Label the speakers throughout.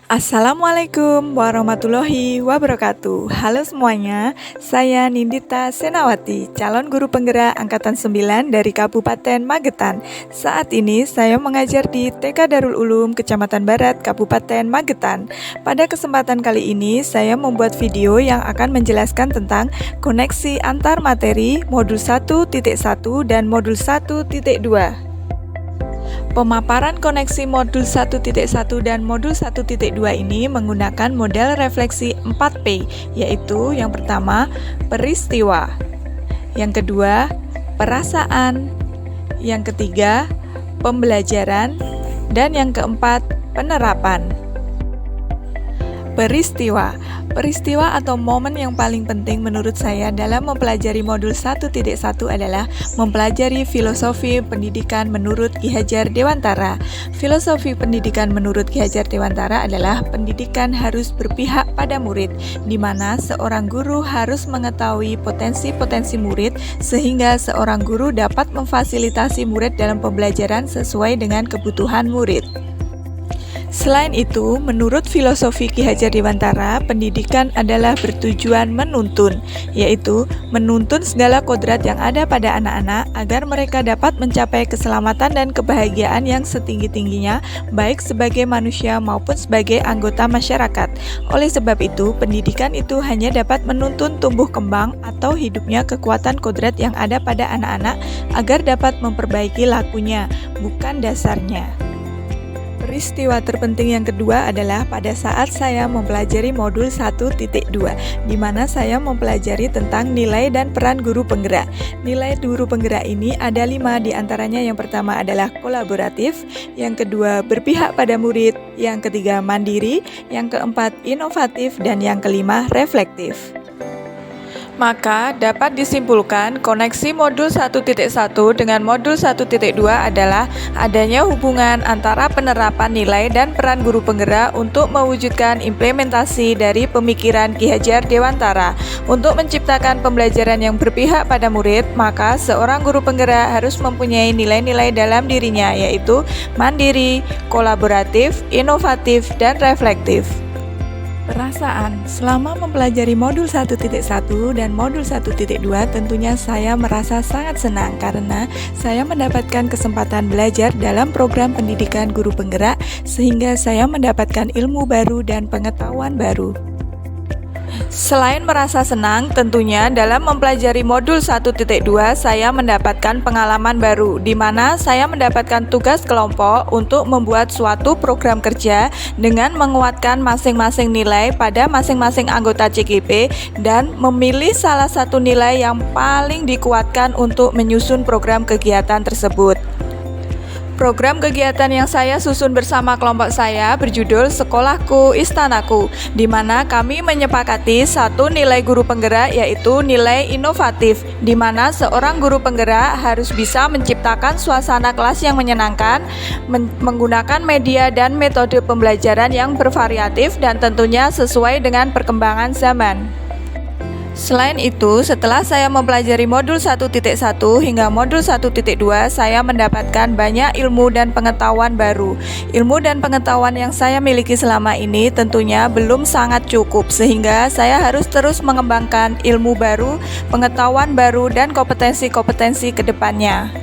Speaker 1: Assalamualaikum warahmatullahi wabarakatuh. Halo semuanya, saya Nindita Senawati, calon guru penggerak Angkatan 9 dari Kabupaten Magetan. Saat ini saya mengajar di TK Darul Ulum Kecamatan Barat, Kabupaten Magetan. Pada kesempatan kali ini, saya membuat video yang akan menjelaskan tentang koneksi antar materi modul 1.1 dan modul 1.2. Pemaparan koneksi modul 1.1 dan modul 1.2 ini menggunakan model refleksi 4P, yaitu yang pertama, peristiwa, yang kedua, perasaan, yang ketiga, pembelajaran, dan yang keempat, penerapan. Peristiwa atau momen yang paling penting menurut saya dalam mempelajari modul 1.1 adalah mempelajari filosofi pendidikan menurut Ki Hajar Dewantara. Filosofi pendidikan menurut Ki Hajar Dewantara adalah pendidikan harus berpihak pada murid, di mana seorang guru harus mengetahui potensi-potensi murid sehingga seorang guru dapat memfasilitasi murid dalam pembelajaran sesuai dengan kebutuhan murid. Selain itu, menurut filosofi Ki Hajar Dewantara, pendidikan adalah bertujuan menuntun, yaitu menuntun segala kodrat yang ada pada anak-anak agar mereka dapat mencapai keselamatan dan kebahagiaan yang setinggi-tingginya, baik sebagai manusia maupun sebagai anggota masyarakat. Oleh sebab itu, pendidikan itu hanya dapat menuntun tumbuh kembang atau hidupnya kekuatan kodrat yang ada pada anak-anak agar dapat memperbaiki lakunya, bukan dasarnya. Peristiwa terpenting yang kedua adalah pada saat saya mempelajari modul 1.2, di mana saya mempelajari tentang nilai dan peran guru penggerak. Nilai guru penggerak ini ada 5, diantaranya yang pertama adalah kolaboratif, yang kedua berpihak pada murid, yang ketiga mandiri, yang keempat inovatif, dan yang kelima reflektif. Maka dapat disimpulkan koneksi modul 1.1 dengan modul 1.2 adalah adanya hubungan antara penerapan nilai dan peran guru penggerak untuk mewujudkan implementasi dari pemikiran Ki Hajar Dewantara. Untuk menciptakan pembelajaran yang berpihak pada murid, maka seorang guru penggerak harus mempunyai nilai-nilai dalam dirinya, yaitu mandiri, kolaboratif, inovatif, dan reflektif. Perasaan. Selama mempelajari modul 1.1 dan modul 1.2, tentunya saya merasa sangat senang karena saya mendapatkan kesempatan belajar dalam program pendidikan guru penggerak sehingga saya mendapatkan ilmu baru dan pengetahuan baru. Selain merasa senang, tentunya dalam mempelajari modul 1.2 saya mendapatkan pengalaman baru, di mana saya mendapatkan tugas kelompok untuk membuat suatu program kerja dengan menguatkan masing-masing nilai pada masing-masing anggota CKP dan memilih salah satu nilai yang paling dikuatkan untuk menyusun program kegiatan tersebut. Program kegiatan yang saya susun bersama kelompok saya berjudul Sekolahku Istanaku, di mana kami menyepakati satu nilai guru penggerak, yaitu nilai inovatif, di mana seorang guru penggerak harus bisa menciptakan suasana kelas yang menyenangkan, menggunakan media dan metode pembelajaran yang bervariatif dan tentunya sesuai dengan perkembangan zaman. Selain itu, setelah saya mempelajari modul 1.1 hingga modul 1.2, saya mendapatkan banyak ilmu dan pengetahuan baru. Ilmu dan pengetahuan yang saya miliki selama ini tentunya belum sangat cukup, sehingga saya harus terus mengembangkan ilmu baru, pengetahuan baru, dan kompetensi-kompetensi ke depannya.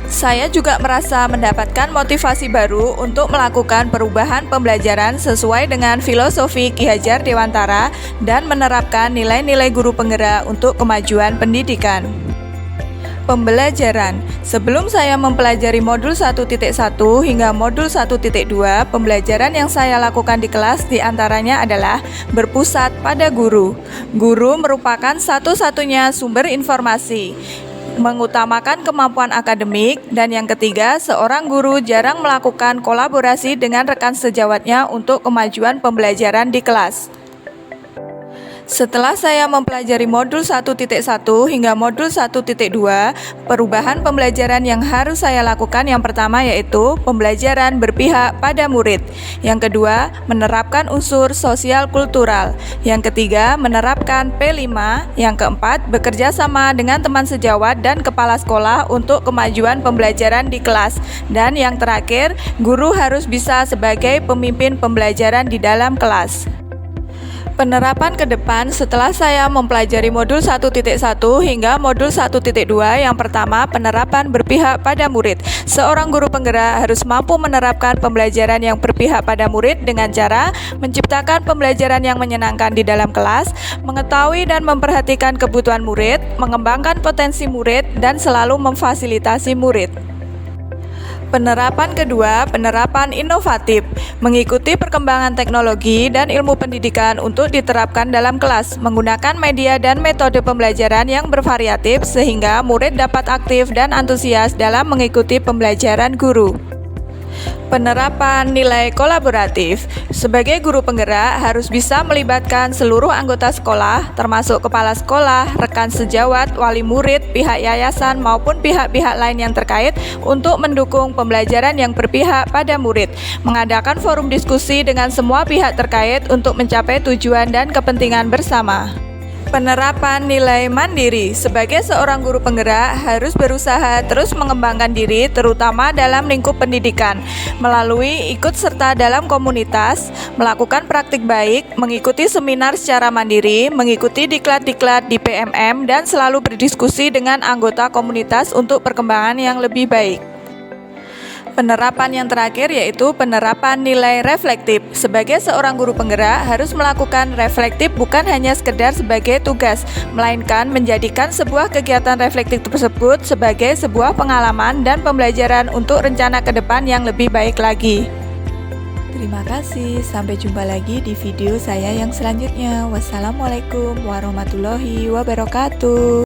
Speaker 1: Saya juga merasa mendapatkan motivasi baru untuk melakukan perubahan pembelajaran sesuai dengan filosofi Ki Hajar Dewantara dan menerapkan nilai-nilai guru penggerak untuk kemajuan pendidikan. Pembelajaran. Sebelum saya mempelajari modul 1.1 hingga modul 1.2, pembelajaran yang saya lakukan di kelas diantaranya adalah berpusat pada guru. Guru merupakan satu-satunya sumber informasi, mengutamakan kemampuan akademik, dan yang ketiga, seorang guru jarang melakukan kolaborasi dengan rekan sejawatnya untuk kemajuan pembelajaran di kelas. Setelah saya mempelajari modul 1.1 hingga modul 1.2, perubahan pembelajaran yang harus saya lakukan yang pertama yaitu pembelajaran berpihak pada murid. Yang kedua, menerapkan unsur sosial kultural. Yang ketiga, menerapkan P5. Yang keempat, bekerja sama dengan teman sejawat dan kepala sekolah untuk kemajuan pembelajaran di kelas. Dan yang terakhir, guru harus bisa sebagai pemimpin pembelajaran di dalam kelas. Penerapan ke depan setelah saya mempelajari modul 1.1 hingga modul 1.2, yang pertama penerapan berpihak pada murid. Seorang guru penggerak harus mampu menerapkan pembelajaran yang berpihak pada murid dengan cara menciptakan pembelajaran yang menyenangkan di dalam kelas, mengetahui dan memperhatikan kebutuhan murid, mengembangkan potensi murid, dan selalu memfasilitasi murid. Penerapan kedua, penerapan inovatif, mengikuti perkembangan teknologi dan ilmu pendidikan untuk diterapkan dalam kelas, menggunakan media dan metode pembelajaran yang bervariatif sehingga murid dapat aktif dan antusias dalam mengikuti pembelajaran guru. Penerapan nilai kolaboratif. Sebagai guru penggerak harus bisa melibatkan seluruh anggota sekolah, termasuk kepala sekolah, rekan sejawat, wali murid, pihak yayasan maupun pihak-pihak lain yang terkait untuk mendukung pembelajaran yang berpihak pada murid. Mengadakan forum diskusi dengan semua pihak terkait untuk mencapai tujuan dan kepentingan bersama. Penerapan nilai mandiri. Sebagai seorang guru penggerak harus berusaha terus mengembangkan diri terutama dalam lingkup pendidikan melalui ikut serta dalam komunitas, melakukan praktik baik, mengikuti seminar secara mandiri, mengikuti diklat-diklat di PMM dan selalu berdiskusi dengan anggota komunitas untuk perkembangan yang lebih baik. Penerapan yang terakhir yaitu penerapan nilai reflektif. Sebagai seorang guru penggerak harus melakukan reflektif bukan hanya sekedar sebagai tugas, melainkan menjadikan sebuah kegiatan reflektif tersebut sebagai sebuah pengalaman dan pembelajaran untuk rencana ke depan yang lebih baik lagi. Terima kasih, sampai jumpa lagi di video saya yang selanjutnya. Wassalamualaikum warahmatullahi wabarakatuh.